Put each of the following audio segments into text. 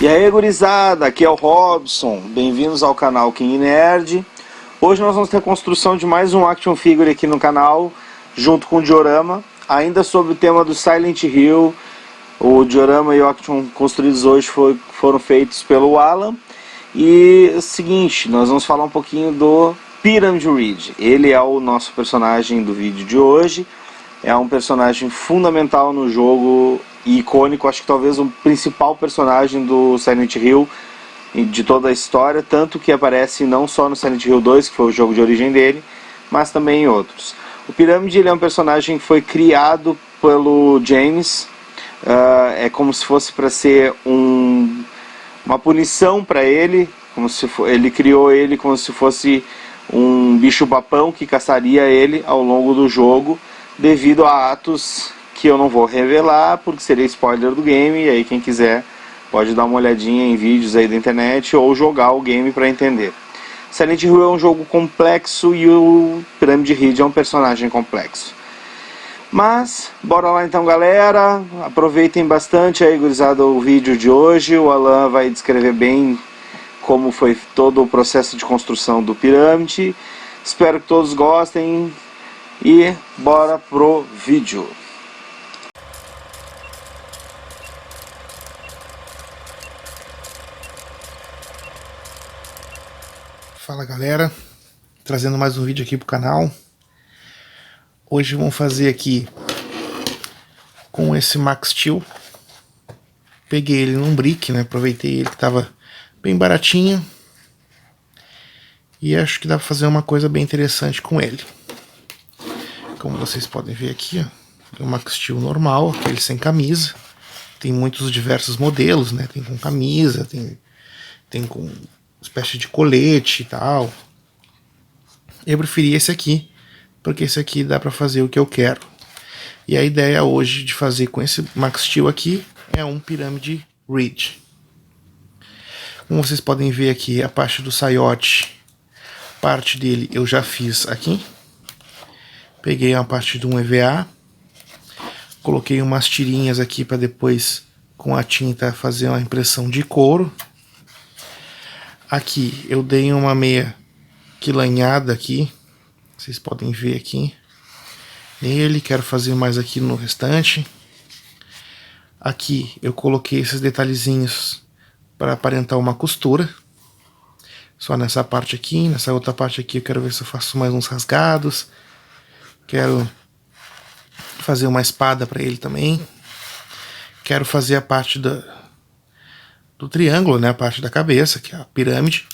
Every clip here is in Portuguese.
E aí, gurizada, aqui é o Robson, bem-vindos ao canal King Nerd. Hoje nós vamos ter a construção de mais um action figure aqui no canal, junto com o diorama, ainda sobre o tema do Silent Hill. O diorama e o action construídos hoje foram feitos pelo Alan. E é o seguinte, nós vamos falar um pouquinho do Pyramid Ridge. Ele é o nosso personagem do vídeo de hoje, é um personagem fundamental no jogo, icônico, acho que talvez o principal personagem do Silent Hill de toda a história, tanto que aparece não só no Silent Hill 2, que foi o jogo de origem dele, mas também em outros. O Pyramid, ele é um personagem que foi criado pelo James, é como se fosse para ser uma punição para ele, ele criou ele como se fosse um bicho-papão que caçaria ele ao longo do jogo, devido a atos que eu não vou revelar, porque seria spoiler do game, e aí quem quiser pode dar uma olhadinha em vídeos aí da internet ou jogar o game para entender. Silent Hill é um jogo complexo e o Pyramid Ridge é um personagem complexo. Mas, bora lá então, galera, aproveitem bastante aí, gurizada, o vídeo de hoje. O Alan vai descrever bem como foi todo o processo de construção do Pyramid. Espero que todos gostem e bora pro vídeo. Fala, galera, trazendo mais um vídeo aqui pro canal. Hoje vamos fazer aqui com esse Max Steel. Peguei ele num brick, né? Aproveitei ele que tava bem baratinho. E acho que dá pra fazer uma coisa bem interessante com ele. Como vocês podem ver aqui, ó, é um Max Steel normal, aquele sem camisa. Tem muitos diversos modelos, né? Tem com camisa, tem com espécie de colete e tal. Eu preferi esse aqui, porque esse aqui dá pra fazer o que eu quero. E a ideia hoje de fazer com esse Max Steel aqui é um Pyramid Ridge. Como vocês podem ver aqui, a parte do saiote, parte dele eu já fiz aqui. Peguei uma parte de um EVA, coloquei umas tirinhas aqui para depois com a tinta fazer uma impressão de couro. Aqui eu dei uma meia quilanhada aqui, vocês podem ver aqui nele. Quero fazer mais aqui no restante. Aqui eu coloquei esses detalhezinhos para aparentar uma costura, só nessa parte aqui. Nessa outra parte aqui eu quero ver se eu faço mais uns rasgados. Quero fazer uma espada para ele também. Quero fazer a parte do triângulo, né, a parte da cabeça, que é a pirâmide.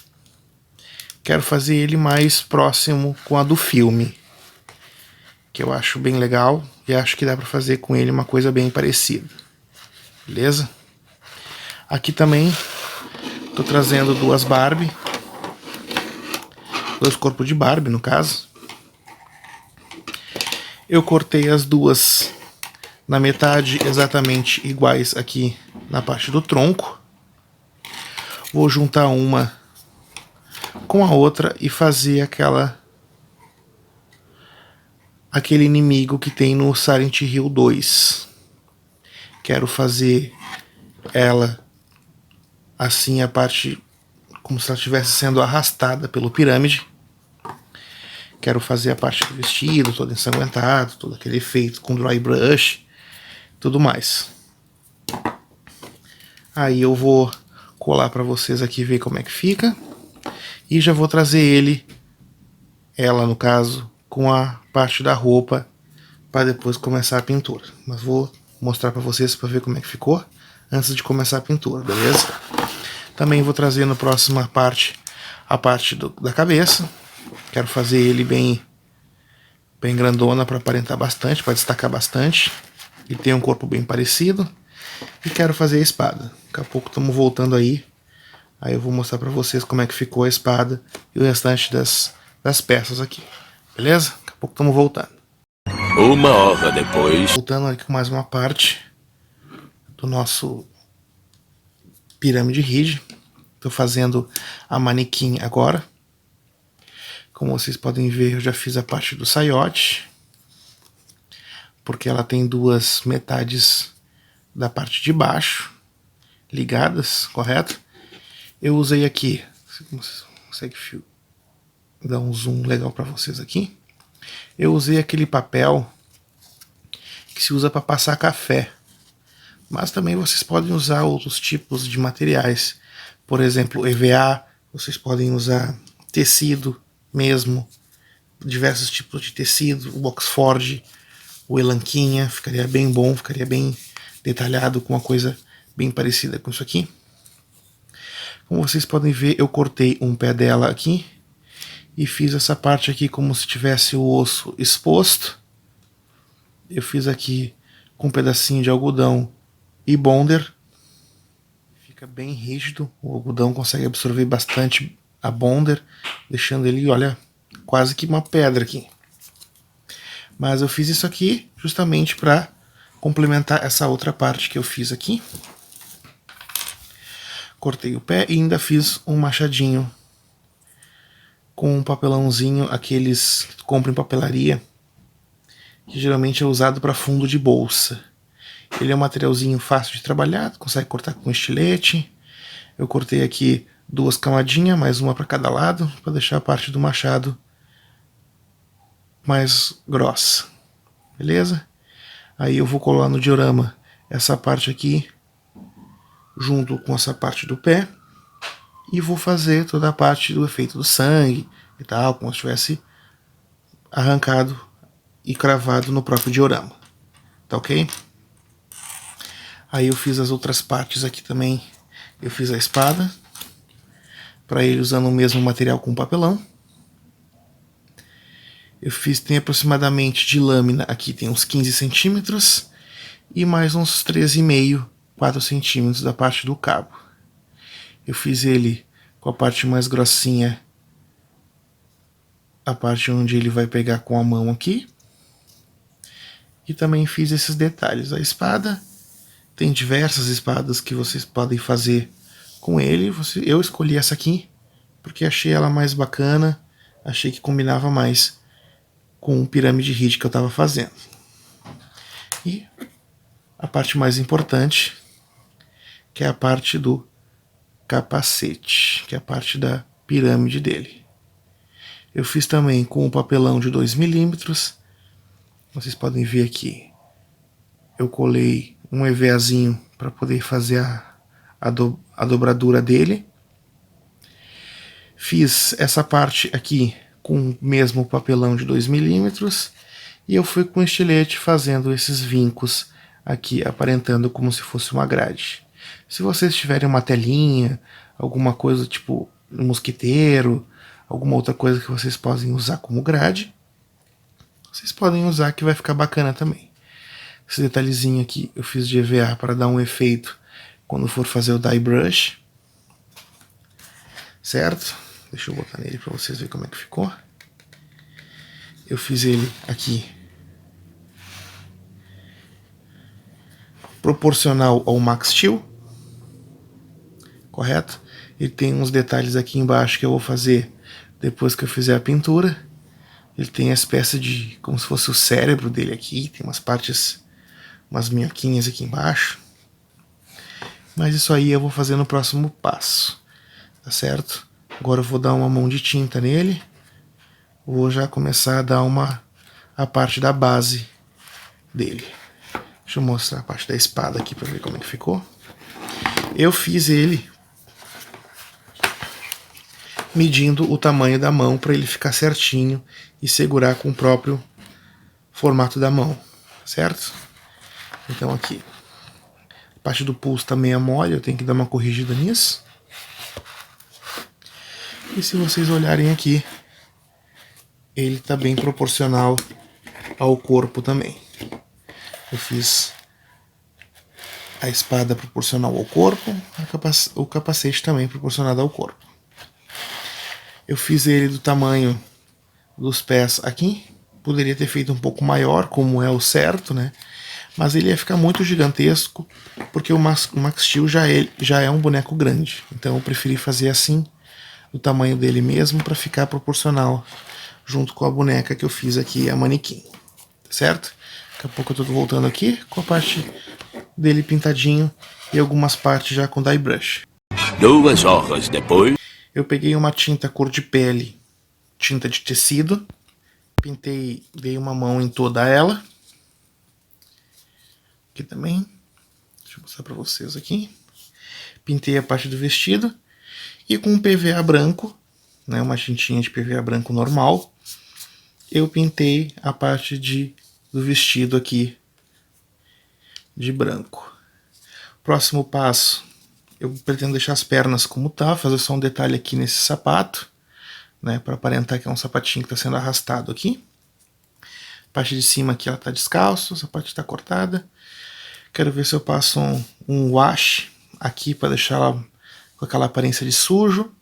Quero fazer ele mais próximo com a do filme, que eu acho bem legal, e acho que dá pra fazer com ele uma coisa bem parecida. Beleza? Aqui também tô trazendo duas Barbie, dois corpos de Barbie no caso. Eu cortei as duas na metade exatamente iguais aqui na parte do tronco. Vou juntar uma com a outra e fazer aquele inimigo que tem no Silent Hill 2. Quero fazer ela assim, a parte como se ela estivesse sendo arrastada pelo pirâmide. Quero fazer a parte do vestido todo ensanguentado, todo aquele efeito com dry brush, tudo mais. Aí eu vou colar para vocês aqui ver como é que fica. E já vou trazer ela no caso, com a parte da roupa, para depois começar a pintura. Mas vou mostrar para vocês para ver como é que ficou, antes de começar a pintura, beleza? Também vou trazer na próxima parte, a parte da cabeça. Quero fazer ele bem grandona para aparentar bastante, para destacar bastante. Ele tem um corpo bem parecido. E quero fazer a espada. Daqui a pouco estamos voltando aí. Aí eu vou mostrar pra vocês como é que ficou a espada e o restante das peças aqui. Beleza? Daqui a pouco estamos voltando. 1 hora depois. Voltando aqui com mais uma parte do nosso pirâmide rígida. Estou fazendo a manequim agora. Como vocês podem ver, eu já fiz a parte do saiote. Porque ela tem duas metades da parte de baixo ligadas, correto? Eu usei aqui, você consegue dar um zoom legal para vocês aqui. Eu usei aquele papel que se usa para passar café, mas também vocês podem usar outros tipos de materiais, por exemplo, EVA, vocês podem usar tecido mesmo, diversos tipos de tecido, o Oxford, o Elanquinha, ficaria bem bom, ficaria bem detalhado com uma coisa bem parecida com isso aqui. Como vocês podem ver, eu cortei um pé dela aqui e fiz essa parte aqui como se tivesse o osso exposto. Eu fiz aqui com um pedacinho de algodão e bonder. Fica bem rígido, o algodão consegue absorver bastante a bonder, deixando ele, olha, quase que uma pedra aqui. Mas eu fiz isso aqui justamente para complementar essa outra parte que eu fiz aqui. Cortei o pé e ainda fiz um machadinho com um papelãozinho, aqueles que tu compra em papelaria, que geralmente é usado para fundo de bolsa. Ele é um materialzinho fácil de trabalhar, tu consegue cortar com estilete. Eu cortei aqui 2 camadinhas, mais uma para cada lado, para deixar a parte do machado mais grossa. Beleza? Aí eu vou colar no diorama essa parte aqui junto com essa parte do pé e vou fazer toda a parte do efeito do sangue e tal, como se tivesse arrancado e cravado no próprio diorama. Tá ok? Aí eu fiz as outras partes aqui também. Eu fiz a espada para ele usando o mesmo material com papelão. Eu fiz, tem aproximadamente de lâmina aqui, tem uns 15 centímetros e mais uns 13,5, 4 centímetros da parte do cabo. Eu fiz ele com a parte mais grossinha, a parte onde ele vai pegar com a mão aqui. E também fiz esses detalhes. A espada, tem diversas espadas que vocês podem fazer com ele. Eu escolhi essa aqui porque achei ela mais bacana, achei que combinava mais com o pirâmide rígida que eu estava fazendo. E a parte mais importante, que é a parte do capacete, que é a parte da pirâmide dele. Eu fiz também com um papelão de 2 milímetros. Vocês podem ver aqui. Eu colei um EVAzinho para poder fazer a dobradura dele. Fiz essa parte aqui com o mesmo papelão de 2 milímetros. E eu fui com estilete fazendo esses vincos aqui, aparentando como se fosse uma grade. Se vocês tiverem uma telinha, alguma coisa tipo um mosquiteiro, alguma outra coisa que vocês podem usar como grade, vocês podem usar que vai ficar bacana também. Esse detalhezinho aqui eu fiz de EVA para dar um efeito quando for fazer o dye brush. Certo? Deixa eu botar nele para vocês verem como é que ficou. Eu fiz ele aqui proporcional ao Max Steel, correto? Ele tem uns detalhes aqui embaixo que eu vou fazer depois que eu fizer a pintura. Ele tem a espécie de, como se fosse o cérebro dele aqui, tem umas partes, umas minhoquinhas aqui embaixo. Mas isso aí eu vou fazer no próximo passo, tá certo? Agora eu vou dar uma mão de tinta nele. Vou já começar a dar a parte da base dele. Deixa eu mostrar a parte da espada aqui para ver como é que ficou. Eu fiz ele medindo o tamanho da mão para ele ficar certinho e segurar com o próprio formato da mão, certo? Então aqui, a parte do pulso tá meio mole, eu tenho que dar uma corrigida nisso. E se vocês olharem aqui, ele tá bem proporcional ao corpo também. Eu fiz a espada proporcional ao corpo, o capacete também proporcionado ao corpo. Eu fiz ele do tamanho dos pés aqui. Poderia ter feito um pouco maior, como é o certo, né? Mas ele ia ficar muito gigantesco, porque o Max Steel já é um boneco grande. Então eu preferi fazer assim, do tamanho dele mesmo, para ficar proporcional, junto com a boneca que eu fiz aqui, a manequim. Certo? Daqui a pouco eu tô voltando aqui, com a parte dele pintadinho, e algumas partes já com dye brush. 2 horas depois. Eu peguei uma tinta cor de pele, tinta de tecido, pintei, dei uma mão em toda ela. Aqui também, deixa eu mostrar pra vocês aqui. Pintei a parte do vestido e com um PVA branco, né, uma tintinha de PVA branco normal, eu pintei a parte do vestido aqui de branco. Próximo passo, eu pretendo deixar as pernas como tá, fazer só um detalhe aqui nesse sapato, né, para aparentar que é um sapatinho que está sendo arrastado aqui. A parte de cima aqui ela tá descalço, essa parte está cortada. Quero ver se eu passo um wash aqui para deixar ela com aquela aparência de sujo,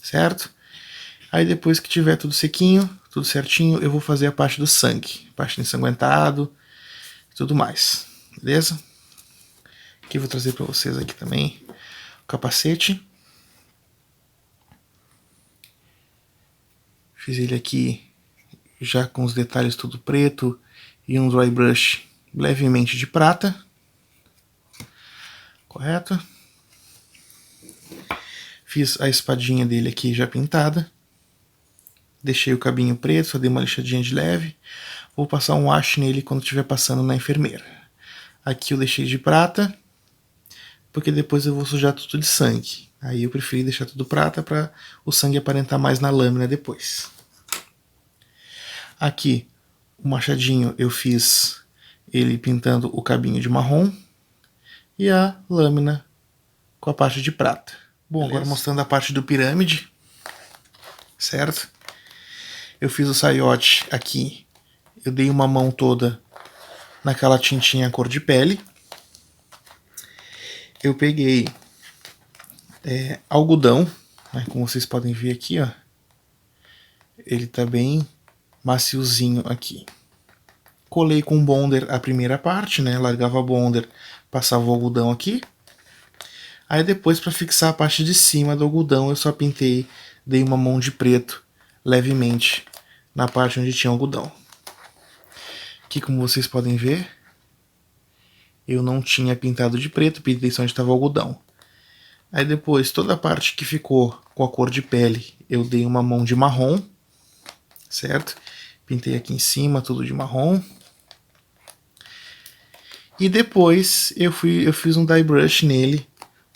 certo? Aí depois que tiver tudo sequinho, tudo certinho, eu vou fazer a parte do sangue, a parte do ensanguentado e tudo mais, beleza? Aqui eu vou trazer para vocês aqui também o capacete. Fiz ele aqui já com os detalhes tudo preto e um dry brush levemente de prata. Correto? Fiz a espadinha dele aqui já pintada. Deixei o cabinho preto, só dei uma lixadinha de leve. Vou passar um wash nele quando estiver passando na enfermeira. Aqui eu deixei de prata, porque depois eu vou sujar tudo de sangue. Aí eu preferi deixar tudo prata para o sangue aparentar mais na lâmina depois. Aqui, o machadinho eu fiz ele pintando o cabinho de marrom e a lâmina com a parte de prata. Bom, beleza. Agora mostrando a parte do pirâmide, certo? Eu fiz o saiote aqui, eu dei uma mão toda naquela tintinha cor de pele. Eu peguei algodão, né, como vocês podem ver aqui, ó. Ele tá bem maciozinho aqui. Colei com bonder a primeira parte, né? Largava a bonder, passava o algodão aqui. Aí depois, para fixar a parte de cima do algodão, eu só pintei, dei uma mão de preto levemente na parte onde tinha algodão. Aqui, como vocês podem ver, eu não tinha pintado de preto, pintei só onde estava o algodão. Aí depois, toda a parte que ficou com a cor de pele, eu dei uma mão de marrom, certo? Pintei aqui em cima tudo de marrom. E depois eu fiz um dye brush nele,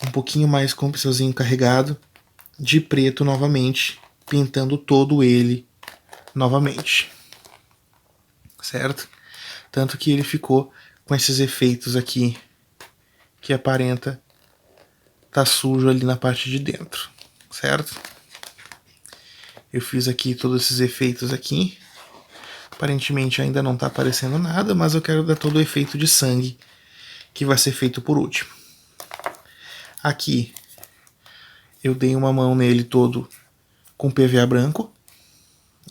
um pouquinho mais com o pincelzinho carregado, de preto novamente, pintando todo ele novamente, certo? Tanto que ele ficou com esses efeitos aqui, que aparenta tá sujo ali na parte de dentro, certo? Eu fiz aqui todos esses efeitos aqui. Aparentemente ainda não está aparecendo nada, mas eu quero dar todo o efeito de sangue que vai ser feito por último. Aqui eu dei uma mão nele todo com PVA branco.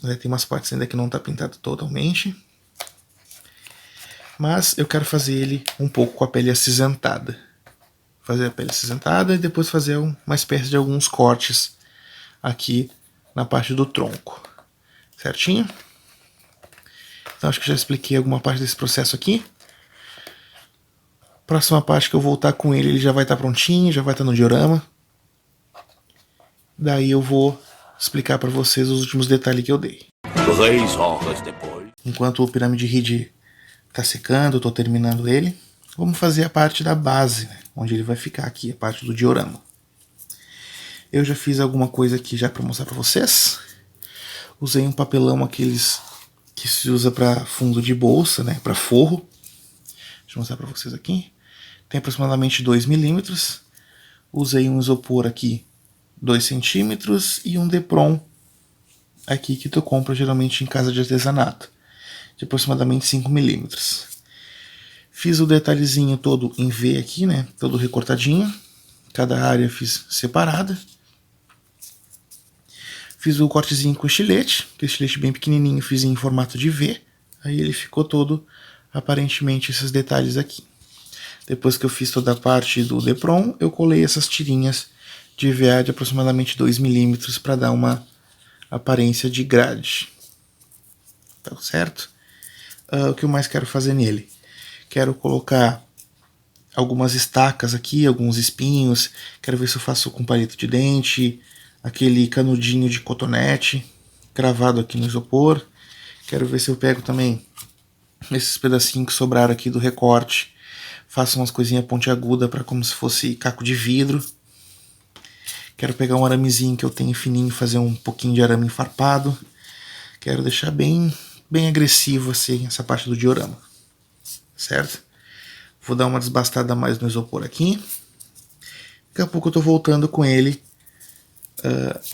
Tem umas partes ainda que não está pintado totalmente. Mas eu quero fazer ele um pouco com a pele acinzentada. Fazer a pele acinzentada e depois fazer uma espécie de alguns cortes aqui na parte do tronco. Certinho? Então acho que já expliquei alguma parte desse processo aqui. Próxima parte que eu voltar com ele já vai estar prontinho, já vai estar no diorama. Daí eu vou explicar para vocês os últimos detalhes que eu dei. 3 horas depois. Enquanto o Pirâmide Reed está secando, eu estou terminando ele. Vamos fazer a parte da base, né, onde ele vai ficar aqui, a parte do diorama. Eu já fiz alguma coisa aqui já para mostrar para vocês. Usei um papelão aqueles que se usa para fundo de bolsa, né, para forro. Deixa eu mostrar para vocês aqui. Tem aproximadamente 2 milímetros. Usei um isopor aqui 2 centímetros e um Depron aqui que tu compra geralmente em casa de artesanato, de aproximadamente 5 milímetros. Fiz o detalhezinho todo em V aqui, né? Todo recortadinho. Cada área fiz separada. Fiz o cortezinho com estilete, que é estilete bem pequenininho, fiz em formato de V. Aí ele ficou todo, aparentemente, esses detalhes aqui. Depois que eu fiz toda a parte do Depron, eu colei essas tirinhas de EVA de aproximadamente 2 mm para dar uma aparência de grade. Tá certo? O que eu mais quero fazer nele? Quero colocar algumas estacas aqui, alguns espinhos. Quero ver se eu faço com palito de dente, aquele canudinho de cotonete cravado aqui no isopor. Quero ver se eu pego também esses pedacinhos que sobraram aqui do recorte, faço umas coisinhas pontiagudas para como se fosse caco de vidro. Quero pegar um aramezinho que eu tenho fininho e fazer um pouquinho de arame enfarpado. Quero deixar bem agressivo assim essa parte do diorama, certo? Vou dar uma desbastada a mais no isopor aqui. Daqui a pouco eu tô voltando com ele,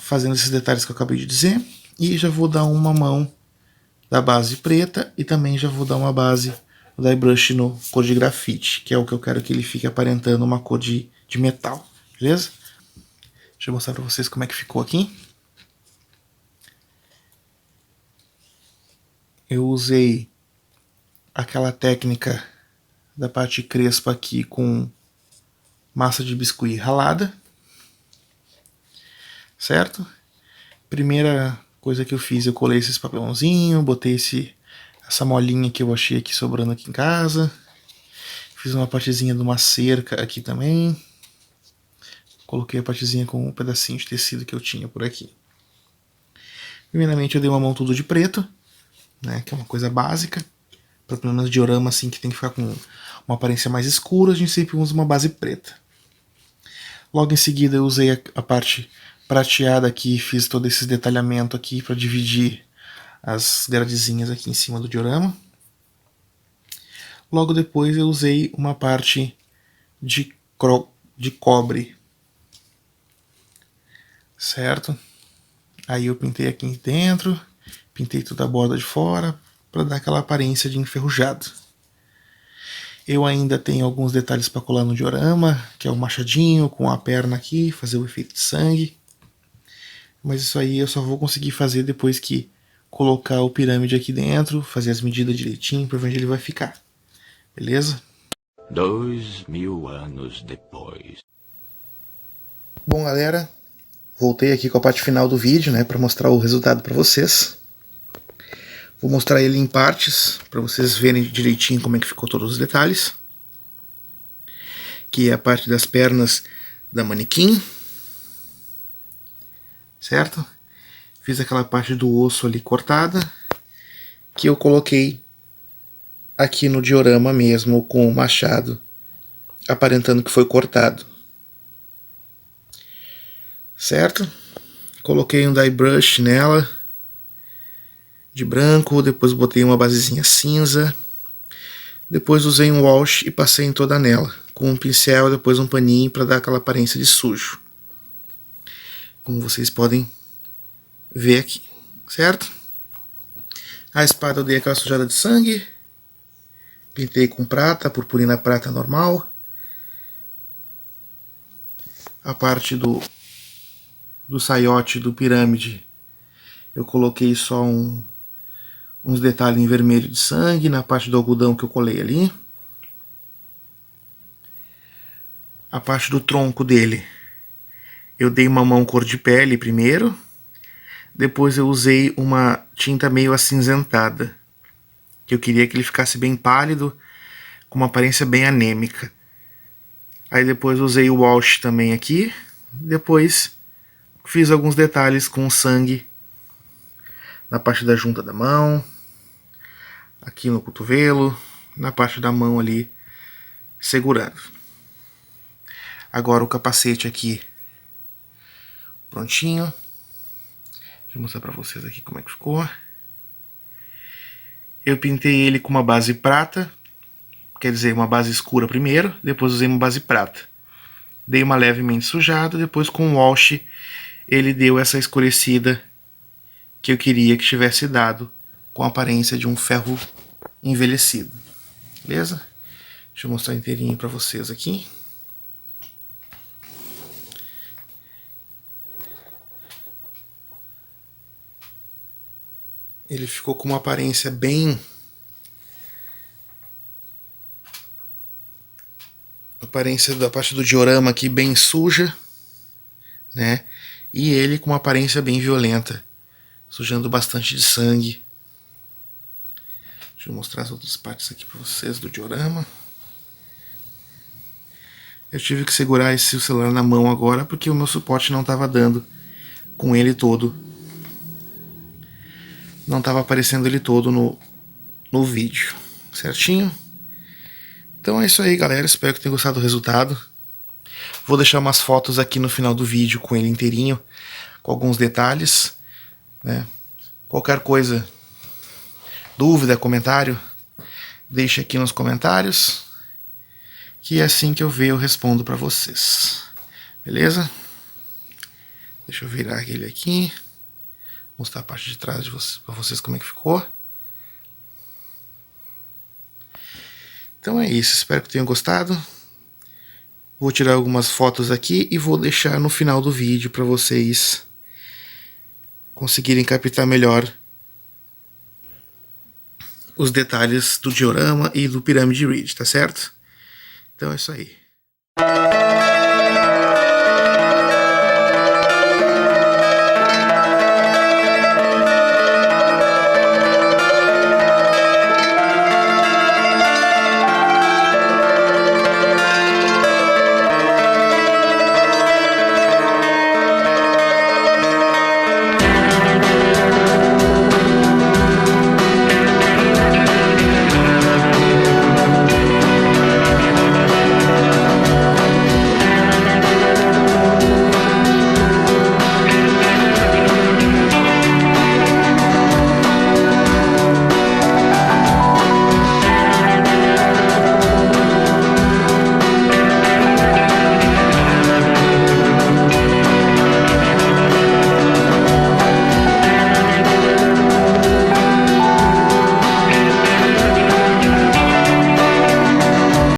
fazendo esses detalhes que eu acabei de dizer. E já vou dar uma mão da base preta e também já vou dar uma base do dye brush no cor de grafite, que é o que eu quero que ele fique aparentando uma cor de metal, beleza? Deixa eu mostrar pra vocês como é que ficou aqui. Eu usei aquela técnica da parte crespa aqui com massa de biscuit ralada, certo? Primeira coisa que eu fiz, eu colei esses papelãozinhos, botei essa molinha que eu achei aqui sobrando aqui em casa. Fiz uma partezinha de uma cerca aqui também. Coloquei a partezinha com um pedacinho de tecido que eu tinha por aqui. Primeiramente eu dei uma mão tudo de preto, né, que é uma coisa básica. Para pelo menos diorama assim que tem que ficar com uma aparência mais escura, a gente sempre usa uma base preta. Logo em seguida eu usei a parte prateada aqui, fiz todo esse detalhamento aqui para dividir as gradezinhas aqui em cima do diorama. Logo depois eu usei uma parte de cobre, certo? Aí eu pintei aqui dentro, pintei toda a borda de fora para dar aquela aparência de enferrujado. Eu ainda tenho alguns detalhes para colar no diorama, que é o machadinho com a perna aqui, fazer o efeito de sangue. Mas isso aí eu só vou conseguir fazer depois que colocar o pirâmide aqui dentro, fazer as medidas direitinho para ver onde ele vai ficar. Beleza? 2000 anos depois. Bom, galera, voltei aqui com a parte final do vídeo, né, para mostrar o resultado para vocês. Vou mostrar ele em partes, para vocês verem direitinho como é que ficou todos os detalhes. Que é a parte das pernas da manequim, certo? Fiz aquela parte do osso ali cortada, que eu coloquei aqui no diorama mesmo, com o machado, aparentando que foi cortado. Certo? Coloquei um dye brush nela, de branco, depois botei uma basezinha cinza, depois usei um wash e passei em toda nela, com um pincel e depois um paninho para dar aquela aparência de sujo. Como vocês podem ver aqui, certo? A espada eu dei aquela sujada de sangue, pintei com prata, purpurina prata normal. A parte do saiote do pirâmide eu coloquei só uns detalhes em vermelho de sangue na parte do algodão que eu colei ali. A parte do tronco dele eu dei uma mão cor de pele primeiro, depois eu usei uma tinta meio acinzentada, que eu queria que ele ficasse bem pálido, com uma aparência bem anêmica. Aí depois usei o wash também aqui, depois fiz alguns detalhes com sangue na parte da junta da mão, aqui no cotovelo, na parte da mão ali, segurando. Agora o capacete aqui, prontinho. Deixa eu mostrar pra vocês aqui como é que ficou. Eu pintei ele com uma base prata, quer dizer, uma base escura primeiro, depois usei uma base prata. Dei uma levemente sujada, depois com o wash ele deu essa escurecida que eu queria que tivesse dado, com a aparência de um ferro envelhecido. Beleza? Deixa eu mostrar inteirinho para vocês aqui. Ele ficou com uma aparência bem... aparência da parte do diorama aqui bem suja, né? E ele com uma aparência bem violenta, sujando bastante de sangue. Deixa eu mostrar as outras partes aqui para vocês do diorama. Eu tive que segurar esse celular na mão agora porque o meu suporte não estava dando com ele todo. Não estava aparecendo ele todo no vídeo, certinho? Então é isso aí, galera. Espero que tenham gostado do resultado. Vou deixar umas fotos aqui no final do vídeo com ele inteirinho, com alguns detalhes, né? Qualquer coisa, dúvida, comentário, deixe aqui nos comentários, que assim que eu ver eu respondo para vocês. Beleza? Deixa eu virar ele aqui, mostrar a parte de trás para vocês como é que ficou. Então é isso, espero que tenham gostado. Vou tirar algumas fotos aqui e vou deixar no final do vídeo para vocês conseguirem captar melhor os detalhes do diorama e do Pyramid Ridge, tá certo? Então é isso aí.